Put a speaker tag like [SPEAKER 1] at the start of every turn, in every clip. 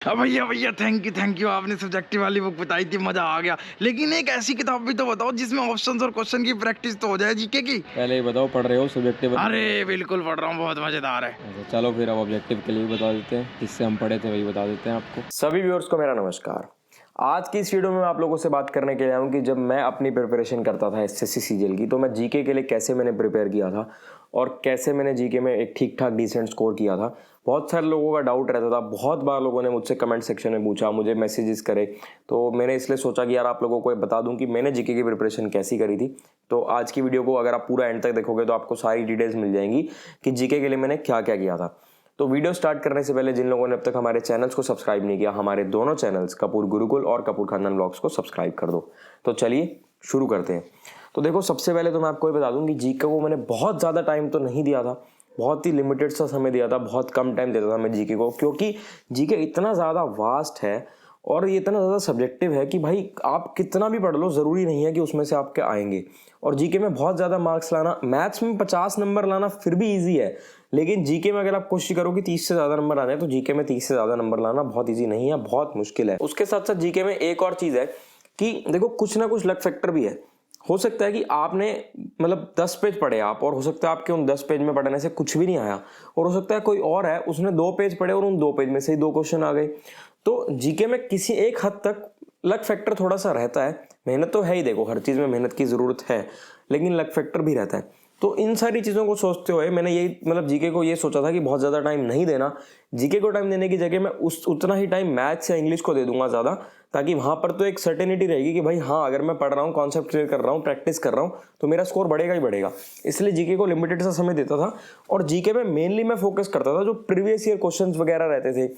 [SPEAKER 1] भैया भैया thank you आपने सब्जेक्टिव वाली बुक बताई थी, मजा आ गया। लेकिन एक ऐसी किताब भी तो बताओ जिसमें ऑप्शंस और क्वेश्चन की प्रैक्टिस तो हो जाए जीके की।
[SPEAKER 2] पहले ये बताओ, पढ़ रहे हो सब्जेक्टिव?
[SPEAKER 1] अरे बिल्कुल पढ़ रहा हूँ, बहुत मजेदार है।
[SPEAKER 2] अच्छा चलो फिर अब ऑब्जेक्टिव के लिए भी बता देते हैं, जिससे हम पढ़े थे वही बता देते हैं आपको।
[SPEAKER 3] सभी व्यूअर्स को मेरा नमस्कार। आज की इस वीडियो में मैं आप लोगों से बात करने के लिए आया हूं कि जब मैं अपनी प्रिपरेशन करता था एसएससी सीजीएल की, तो मैं जीके के लिए कैसे मैंने प्रिपेयर किया था और कैसे मैंने जीके में एक ठीक ठाक डिसेंट स्कोर किया था। बहुत सारे लोगों का डाउट रहता था, बहुत बार लोगों ने मुझसे कमेंट सेक्शन में पूछा, मुझे मैसेजेस करे, तो मैंने इसलिए सोचा कि यार आप लोगों को बता दूं कि मैंने जीके की प्रिपरेशन कैसी करी थी। तो आज की वीडियो को अगर आप पूरा एंड तक देखोगे तो आपको सारी डिटेल्स मिल जाएंगी कि जीके के लिए मैंने क्या क्या किया था। तो वीडियो स्टार्ट करने से पहले जिन लोगों ने अब तक हमारे चैनल्स को सब्सक्राइब नहीं किया, हमारे दोनों चैनल्स कपूर गुरुकुल और कपूर खानदान ब्लॉग्स को सब्सक्राइब कर दो। तो चलिए शुरू करते हैं। तो देखो, सबसे पहले तो मैं आपको ये बता दूं कि जीके को मैंने बहुत ज़्यादा टाइम तो नहीं दिया था, बहुत ही लिमिटेड सा समय दिया था, बहुत कम टाइम देता था मैं जीके को, क्योंकि जीके इतना ज़्यादा वास्ट है और ये इतना ज़्यादा सब्जेक्टिव है कि भाई आप कितना भी पढ़ लो, ज़रूरी नहीं है कि उसमें से आपके आएंगे। और जीके में बहुत ज़्यादा मार्क्स लाना, मैथ्स में 50 नंबर लाना फिर भी ईजी है, लेकिन जीके में अगर आप कोशिश करो कि 30 से ज़्यादा नंबर आने, तो जीके में 30 से ज़्यादा नंबर लाना बहुत ईजी नहीं है, बहुत मुश्किल है। उसके साथ साथ जीके में एक और चीज़ है कि देखो, कुछ ना कुछ लक फैक्टर भी है। हो सकता है कि आपने मतलब 10 पेज पढ़े आप, और हो सकता है आपके उन 10 पेज में पढ़ने से कुछ भी नहीं आया, और हो सकता है कोई और है उसने 2 पेज पढ़े और उन 2 पेज में से ही 2 क्वेश्चन आ गए। तो जीके में किसी एक हद तक लक फैक्टर थोड़ा सा रहता है। मेहनत तो है ही, देखो हर चीज़ में मेहनत की ज़रूरत है, लेकिन लक फैक्टर भी रहता है। तो इन सारी चीज़ों को सोचते हुए मैंने यही मतलब जीके को ये सोचा था कि बहुत ज़्यादा टाइम नहीं देना। जीके को टाइम देने की जगह मैं उतना ही टाइम मैथ्स या इंग्लिश को दे दूंगा ज़्यादा, ताकि वहाँ पर तो एक सर्टेनिटी रहेगी कि भाई हाँ, अगर मैं पढ़ रहा हूँ, कॉन्सेप्ट क्लियर कर रहा हूँ, प्रैक्टिस कर रहा हूँ, तो मेरा स्कोर बढ़ेगा ही बढ़ेगा। इसलिए जीके को लिमिटेड सा समय देता था। और जीके में मेनली मैं फोकस करता था जो प्रीवियस ईयर क्वेश्चंस वगैरह रहते थे,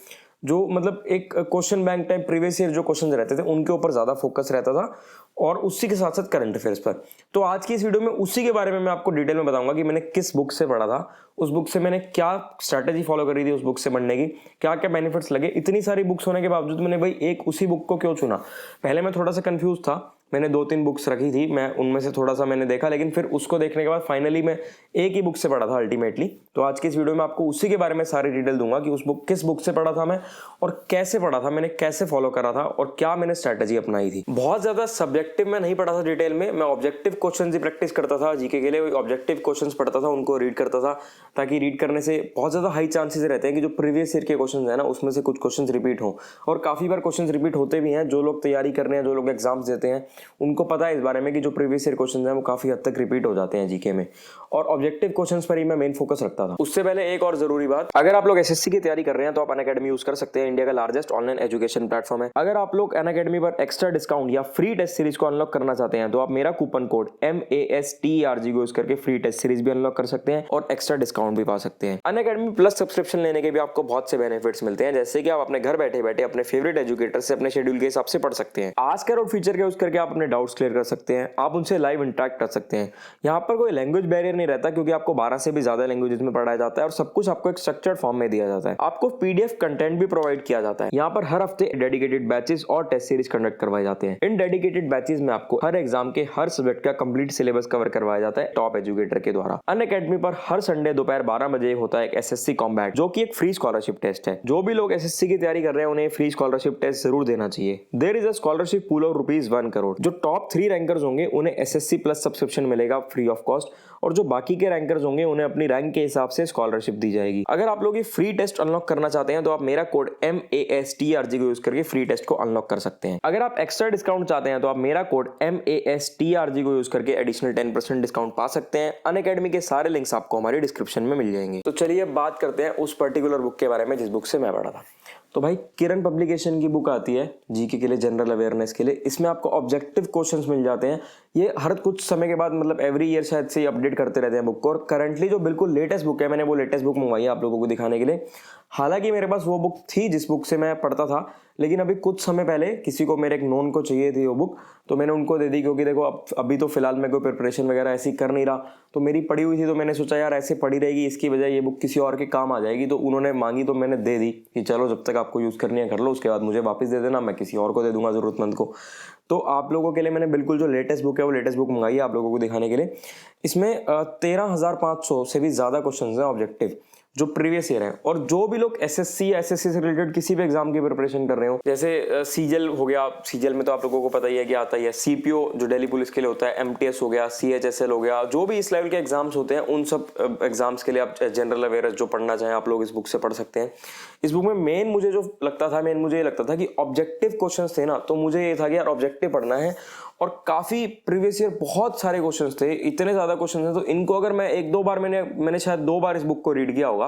[SPEAKER 3] जो मतलब एक question bank type previous year जो क्वेश्चन रहते थे, उनके ऊपर ज़्यादा फोकस रहता था, और उसी के साथ साथ करंट अफेयर्स पर। तो आज की इस वीडियो में उसी के बारे में मैं आपको डिटेल में बताऊंगा कि मैंने किस बुक से पढ़ा था, उस बुक से मैंने क्या स्ट्रैटेजी फॉलो करी थी उस बुक से पढ़ने की, क्या क्या बेनिफिट्स लगे। इतनी सारी बुक्स होने के बावजूद मैंने भाई एक उसी बुक को क्यों चुना। पहले मैं थोड़ा सा कंफ्यूज था, मैंने 2-3 बुक्स रखी थी, मैं उनमें से थोड़ा सा मैंने देखा, लेकिन फिर उसको देखने के बाद फाइनली मैं एक ही बुक से पढ़ा था अल्टीमेटली। तो आज की इस वीडियो में आपको उसी के बारे में सारी डिटेल दूंगा कि उस बुक किस बुक से पढ़ा था मैं, और कैसे पढ़ा था मैंने, कैसे फॉलो करा था, और क्या मैंने स्ट्रैटेजी अपनाई थी। बहुत ज्यादा सब्जेक्टिव में नहीं पढ़ा था डिटेल में, मैं ऑब्जेक्टिव क्वेश्चन ही प्रैक्टिस करता था जीके के लिए। ऑब्जेक्टिव क्वेश्चन पढ़ता था, उनको रीड करता था, ताकि रीड करने से बहुत ज्यादा हाई चांसेस रहते हैं कि जो प्रीवियस ईयर के क्वेश्चन है ना, उसमें से कुछ क्वेश्चन रिपीट हो। और काफी बार क्वेश्चन रिपीट होते भी हैं। जो लोग तैयारी कर रहे हैं, जो लोग एग्जाम्स देते हैं, उनको पता है इस बारे में कि जो प्रीवियस ईयर क्वेश्चंस हैं वो काफी हद तक रिपीट हो जाते हैं जीके में। और ऑब्जेक्टिव क्वेश्चंस पर ही मैं मेन फोकस रखता था। उससे पहले एक और जरूरी बात, अगर आप लोग एसएससी की तैयारी कर रहे हैं तो आप अनअकैडमी यूज कर सकते हैं। इंडिया का लार्जेस्ट ऑनलाइन एजुकेशन प्लेटफॉर्म है। अगर आप लोग अनअकैडमी पर एक्स्ट्रा डिस्काउंट या फ्री टेस्ट सीरीज को अनलॉक करना चाहते हैं, तो आप मेरा कूपन कोड MASTERG को यूज करके फ्री टेस्ट सीरीज भी अनलॉक कर सकते हैं और एक्स्ट्रा डिस्काउंट भी पा सकते हैं। अनअकैडमी प्लस सब्सक्रिप्शन लेने के भी आपको बहुत से बेनिफिट्स मिलते हैं, जैसे कि आप अपने घर बैठे बैठे अपने फेवरेट एजुकेटर से अपने शेड्यूल के हिसाब से पढ़ सकते हैं। आस्क और फीचर का यूज करके आप अपने डाउट्स क्लियर कर सकते हैं, आप उनसे लाइव इंटरेक्ट कर सकते हैं। यहाँ पर कोई लैंग्वेज बैरियर नहीं रहता, क्योंकि आपको 12 से भी ज्यादा लैंग्वेजेस में पढ़ाया जाता है और सब कुछ आपको एक स्ट्रक्चर्ड फॉर्म में दिया जाता है। आपको पीडीएफ कंटेंट भी प्रोवाइड किया जाता है। यहाँ पर हर हफ्ते डेडिकेटेड बैचेस और टेस्ट सीरीज कंडक्ट करवाए जाते हैं। इन डेडिकेटेड बैचेस में आपको हर एग्जाम के हर सब्जेक्ट का कंप्लीट सिलेबस कवर करवाया जाता है टॉप एजुकेटर के द्वारा। अनअकैडमी पर हर संडे दोपहर 12 बजे होता है एक एसएससी कॉम्बैट, जो कि एक फ्री स्कॉलरशिप टेस्ट है। जो भी लोग एसएससी की तैयारी कर रहे हैं, उन्हें फ्री स्कॉलरशिप टेस्ट जरूर देना चाहिए। There is a scholarship pool of ₹1 crore. जो टॉप 3 रैंकर्स होंगे उन्हें एसएससी प्लस सब्सक्रिप्शन मिलेगा फ्री ऑफ कॉस्ट, और जो बाकी के रैंकर्स होंगे उन्हें अपनी रैंक के हिसाब से स्कॉलरशिप दी जाएगी। अगर आप लोग ये फ्री टेस्ट अनलॉक करना चाहते हैं, तो आप मेरा कोड MASTRG को यूज करके फ्री टेस्ट को अनलॉक कर सकते हैं। अगर आप एक्स्ट्रा डिस्काउंट चाहते हैं, तो आप मेरा कोड MASTRG को यूज करके एडिशनल 10% डिस्काउंट पा सकते हैं। अनअकैडमी के सारे लिंक्स आपको हमारी डिस्क्रिप्शन में मिल जाएंगे। तो चलिए अब बात करते हैं उस पर्टिकुलर बुक के बारे में जिस बुक से मैं पढ़ा था। तो भाई, किरण पब्लिकेशन की बुक आती है जीके के लिए, जनरल अवेयरनेस के लिए। इसमें आपको ऑब्जेक्टिव क्वेश्चंस मिल जाते हैं। ये हर कुछ समय के बाद मतलब एवरी ईयर शायद से अपडेट करते रहते हैं बुक को। और करंटली जो बिल्कुल लेटेस्ट बुक है, मैंने वो लेटेस्ट बुक मंगवाई है आप लोगों को दिखाने के लिए। हालांकि मेरे पास वो बुक थी जिस बुक से मैं पढ़ता था, लेकिन अभी कुछ समय पहले किसी को, मेरे एक नोन को चाहिए थी वो बुक, तो मैंने उनको दे दी। क्योंकि देखो अभी तो फिलहाल मैं कोई प्रिपरेशन वगैरह ऐसी कर नहीं रहा, तो मेरी पड़ी हुई थी, तो मैंने सोचा यार ऐसे पड़ी रहेगी, इसकी बजाय ये बुक किसी और के काम आ जाएगी। तो उन्होंने मांगी तो मैंने दे दी कि चलो जब तक आपको यूज़ करनी है कर लो, उसके बाद मुझे वापस दे देना, मैं किसी और को दे दूंगा ज़रूरतमंद को। तो आप लोगों के लिए मैंने बिल्कुल जो लेटेस्ट बुक है वो लेटेस्ट बुक मंगाई है आप लोगों को दिखाने के लिए। इसमें 13,500 से भी ज़्यादा क्वेश्चन हैं ऑब्जेक्टिव। जो प्रीवियस ईयर है। और जो भी लोग एसएससी या एसएससी से रिलेटेड किसी भी एग्जाम की प्रिपरेशन कर रहे हो, जैसे सीजल हो गया, सीजल में तो आप लोगों को पता ही है कि आता ही है, सीपीओ जो दिल्ली पुलिस के लिए होता है, एमटीएस हो गया, सीएचएसएल हो गया, जो भी इस लेवल के एग्जाम्स होते हैं उन सब एग्जाम्स के लिए आप जनरल अवेयरनेस जो पढ़ना चाहें आप लोग इस बुक से पढ़ सकते हैं। इस बुक में मेन मुझे ये लगता था कि ऑब्जेक्टिव क्वेश्चंस थे ना, तो मुझे ये था कि यार ऑब्जेक्टिव पढ़ना है और काफी प्रीवियस ईयर बहुत सारे क्वेश्चंस थे, इतने ज्यादा क्वेश्चंस हैं, तो इनको अगर मैं एक दो बार मैंने शायद 2 बार इस बुक को रीड किया होगा,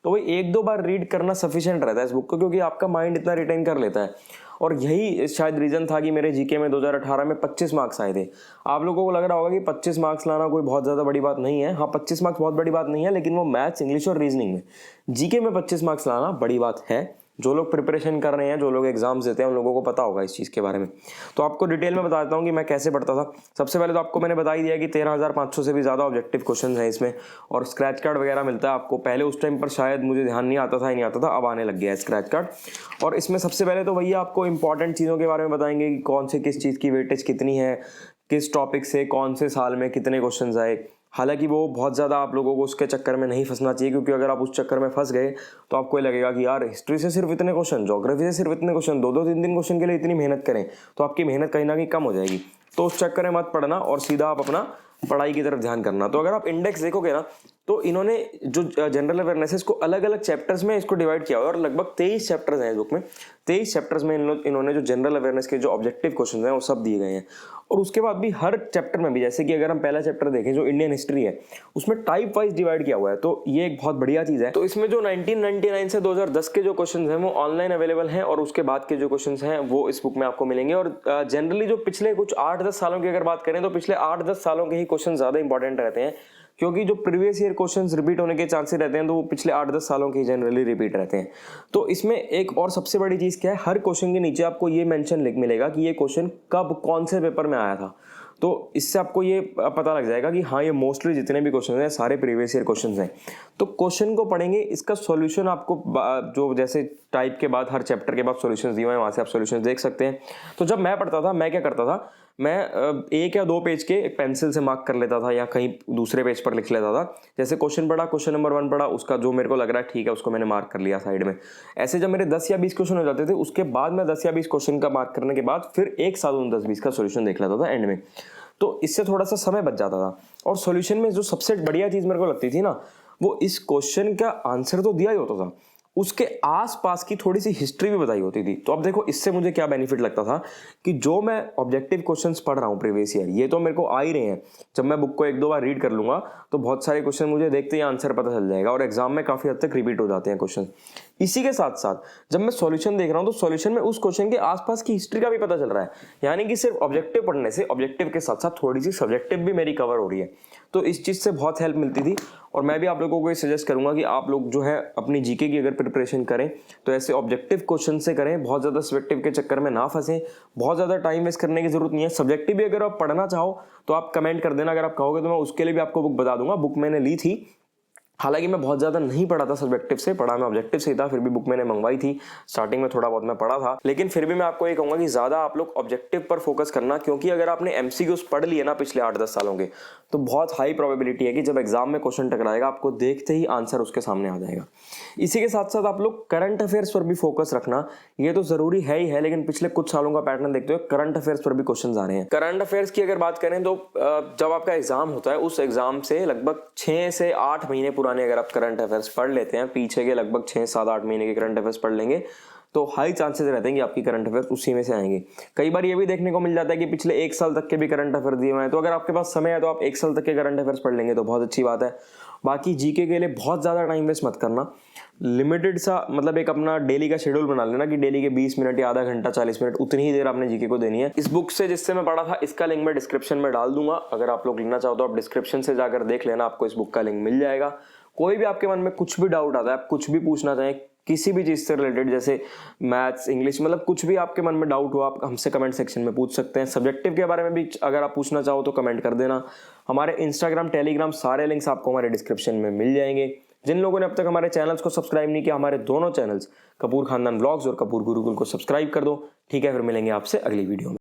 [SPEAKER 3] तो वही 1-2 बार रीड करना सफिशिएंट रहता है इस बुक को, क्योंकि आपका माइंड इतना रिटेन कर लेता है। और यही शायद रीजन था कि मेरे जीके में 2018 में 25 मार्क्स आए थे। आप लोगों को लग रहा होगा कि 25 मार्क्स लाना कोई बहुत ज्यादा बड़ी बात नहीं है। हाँ, 25 मार्क्स बहुत बड़ी बात नहीं है, लेकिन वो मैथ्स, इंग्लिश और रीजनिंग में, जीके में 25 मार्क्स लाना बड़ी बात है। जो लोग प्रिपरेशन कर रहे हैं, जो लोग एग्जाम्स देते हैं, उन लोगों को पता होगा इस चीज़ के बारे में। तो आपको डिटेल में बता देता हूँ कि मैं कैसे पढ़ता था। सबसे पहले तो आपको मैंने बता ही दिया कि 13,500 से भी ज़्यादा ऑब्जेक्टिव क्वेश्चन हैं इसमें, और स्क्रैच कार्ड वगैरह मिलता है आपको। पहले उस टाइम पर शायद मुझे ध्यान नहीं आता था, अब आने लग गया है स्क्रैच कार्ड। और इसमें सबसे पहले तो भैया आपको इंपॉर्टेंट चीज़ों के बारे में बताएंगे कि कौन से किस चीज़ की वेटेज कितनी है, किस टॉपिक से कौन से साल में कितने क्वेश्चन आए। हालांकि वो बहुत ज़्यादा आप लोगों को उसके चक्कर में नहीं फंसना चाहिए, क्योंकि अगर आप उस चक्कर में फंस गए तो आपको ये लगेगा कि यार हिस्ट्री से सिर्फ इतने क्वेश्चन, ज्योग्राफी से सिर्फ इतने क्वेश्चन, 2-2, 3-3 क्वेश्चन के लिए इतनी मेहनत करें, तो आपकी मेहनत कहीं ना कहीं कम हो जाएगी। तो उस चक्कर में मत पड़ना और सीधा आप अपना पढ़ाई की तरफ ध्यान करना। तो अगर आप इंडेक्स देखोगे ना, तो इन्होंने जो जनरल अवेयरनेस को अलग अलग चैप्टर्स में इसको डिवाइड किया हुआ है, और लगभग 23 चैप्टर्स हैं इस बुक में। 23 चैप्टर्स में इन्होंने जो जनरल अवेयरनेस के जो ऑब्जेक्टिव क्वेश्चन हैं वो सब दिए गए हैं। और उसके बाद भी हर चैप्टर में भी, जैसे कि अगर हम पहला चैप्टर देखें जो इंडियन हिस्ट्री है, उसमें टाइप वाइज डिवाइड किया हुआ है, तो ये एक बहुत बढ़िया चीज़ है। तो इसमें जो 1999 से 2010 के जो क्वेश्चन हैं वो ऑनलाइन अवेलेबल हैं, और उसके बाद के जो क्वेश्चन हैं वो इस बुक में आपको मिलेंगे। और जनरली जो पिछले कुछ 8-10 सालों की अगर बात करें, तो पिछले 8-10 सालों के ही क्वेश्चन ज़्यादा इंपॉर्टेंट रहते हैं, क्योंकि जो प्रीवियस ईयर क्वेश्चंस रिपीट होने के चांसेस रहते हैं, तो वो पिछले 8-10 सालों के जनरली रिपीट रहते हैं। तो इसमें एक और सबसे बड़ी चीज़ क्या है, हर क्वेश्चन के नीचे आपको ये मेंशन मिलेगा कि ये क्वेश्चन कब कौन से पेपर में आया था। तो इससे आपको ये पता लग जाएगा कि हाँ, ये मोस्टली जितने भी क्वेश्चन हैं सारे प्रीवियस ईयर क्वेश्चन हैं। तो क्वेश्चन को पढ़ेंगे, इसका सॉल्यूशन आपको जो जैसे टाइप के बाद हर चैप्टर के बाद सॉल्यूशंस दिए हुए हैं, वहाँ से आप सॉल्यूशंस देख सकते हैं। तो जब मैं पढ़ता था, मैं क्या करता था, मैं 1 या 2 पेज के एक पेंसिल से मार्क कर लेता था, या कहीं दूसरे पेज पर लिख लेता था। जैसे क्वेश्चन पढ़ा, क्वेश्चन नंबर 1 पढ़ा, उसका जो मेरे को लग रहा है ठीक है, उसको मैंने मार्क कर लिया साइड में। ऐसे जब मेरे 10 या 20 क्वेश्चन हो जाते थे, उसके बाद मैं 10 या 20 क्वेश्चन का मार्क करने के बाद फिर एक साथ उन 10-20 का सोल्यूशन देख लेता था एंड में। तो इससे थोड़ा सा समय बच जाता था। और सॉल्यूशन में जो सबसे बढ़िया चीज़ मेरे को लगती थी ना, वो इस क्वेश्चन का आंसर तो दिया ही होता था, उसके आसपास की थोड़ी सी हिस्ट्री भी बताई होती थी। तो अब देखो, इससे मुझे क्या बेनिफिट लगता था कि जो मैं ऑब्जेक्टिव क्वेश्चंस पढ़ रहा हूँ प्रीवियस ईयर, ये तो मेरे को आ ही रहे हैं। जब मैं बुक को 1-2 बार रीड कर लूंगा, तो बहुत सारे क्वेश्चन मुझे देखते ही आंसर पता चल जाएगा, और एग्जाम में काफी हद तक रिपीट हो जाते हैं क्वेश्चन। इसी के साथ साथ जब मैं सॉल्यूशन देख रहा हूँ, तो सॉल्यूशन में उस क्वेश्चन के आसपास की हिस्ट्री का भी पता चल रहा है। यानी कि सिर्फ ऑब्जेक्टिव पढ़ने से ऑब्जेक्टिव के साथ साथ थोड़ी सी सब्जेक्टिव भी मेरी कवर हो रही है। तो इस चीज से बहुत हेल्प मिलती थी। और मैं भी आप लोगों को ये सजेस्ट करूंगा कि आप लोग जो है अपनी जीके की अगर प्रिपरेशन करें, तो ऐसे ऑब्जेक्टिव क्वेश्चन से करें, बहुत ज्यादा सब्जेक्टिव के चक्कर में ना फंसें। बहुत ज्यादा टाइम वेस्ट करने की जरूरत नहीं है। सब्जेक्टिव भी अगर आप पढ़ना चाहो तो आप कमेंट कर देना, अगर आप कहोगे तो मैं उसके लिए भी आपको बुक बता दूंगा। बुक मैंने ली थी, हालांकि मैं बहुत ज़्यादा नहीं पढ़ा था सब्जेक्टिव से, पढ़ा मैं ऑब्जेक्टिव से ही था, फिर भी बुक मैंने मंगवाई थी। स्टार्टिंग में थोड़ा बहुत मैं पढ़ा था, लेकिन फिर भी मैं आपको ये कहूँगा कि ज़्यादा आप लोग ऑब्जेक्टिव पर फोकस करना, क्योंकि अगर आपने एमसीक्यूज पढ़ लिए ना पिछले 8-10 सालों के, तो बहुत हाई प्रोबेबिलिटी है कि जब एग्जाम में क्वेश्चन टकराएगा, आपको देखते ही आंसर उसके सामने आ जाएगा। इसी के साथ साथ आप लोग करंट अफेयर्स पर भी फोकस रखना, ये तो ज़रूरी है ही है, लेकिन पिछले कुछ सालों का पैटर्न देखते हुए करंट अफेयर्स पर भी क्वेश्चन आ रहे हैं। करंट अफेयर्स की अगर बात करें, तो जब आपका एग्जाम होता है, उस एग्जाम से लगभग 6 से 8 महीने पुराने अगर आप करंट अफेयर्स पढ़ लेते हैं, पीछे के लगभग 6-7-8 महीने के करंट अफेयर्स पढ़ लेंगे, तो हाई चांसेस रहते हैं कि आपकी करंट अफेयर्स उसी में से आएंगे। कई बार ये भी देखने को मिल जाता है कि पिछले 1 साल तक के भी करंट अफेयर दिए हुए हैं, तो अगर आपके पास समय है तो आप 1 साल तक के करंट अफेयर्स पढ़ लेंगे तो बहुत अच्छी बात है। बाकी जीके के लिए बहुत ज़्यादा टाइम वेस्ट मत करना, लिमिटेड सा, मतलब एक अपना डेली का शेड्यूल बना लेना कि डेली के 20 मिनट या आधा घंटा 40 मिनट उतनी ही देर आपने जीके को देनी है। इस बुक से जिससे मैं पढ़ा था, इसका लिंक मैं डिस्क्रिप्शन में डाल दूंगा, अगर आप लोग लेना चाहो तो आप डिस्क्रिप्शन से जाकर देख लेना, आपको इस बुक का लिंक मिल जाएगा। कोई भी आपके मन में कुछ भी डाउट आता है, आप कुछ भी पूछना चाहें किसी भी चीज़ से रिलेटेड, जैसे मैथ्स, इंग्लिश, मतलब कुछ भी आपके मन में डाउट हो, आप हमसे कमेंट सेक्शन में पूछ सकते हैं। सब्जेक्टिव के बारे में भी अगर आप पूछना चाहो तो कमेंट कर देना। हमारे इंस्टाग्राम, टेलीग्राम, सारे लिंक्स आपको हमारे डिस्क्रिप्शन में मिल जाएंगे। जिन लोगों ने अब तक हमारे चैनल्स को सब्सक्राइब नहीं किया, हमारे दोनों चैनल्स कपूर खानदान व्लॉग्स और कपूर गुरुकुल को सब्सक्राइब कर दो। ठीक है, फिर मिलेंगे आपसे अगली वीडियो में।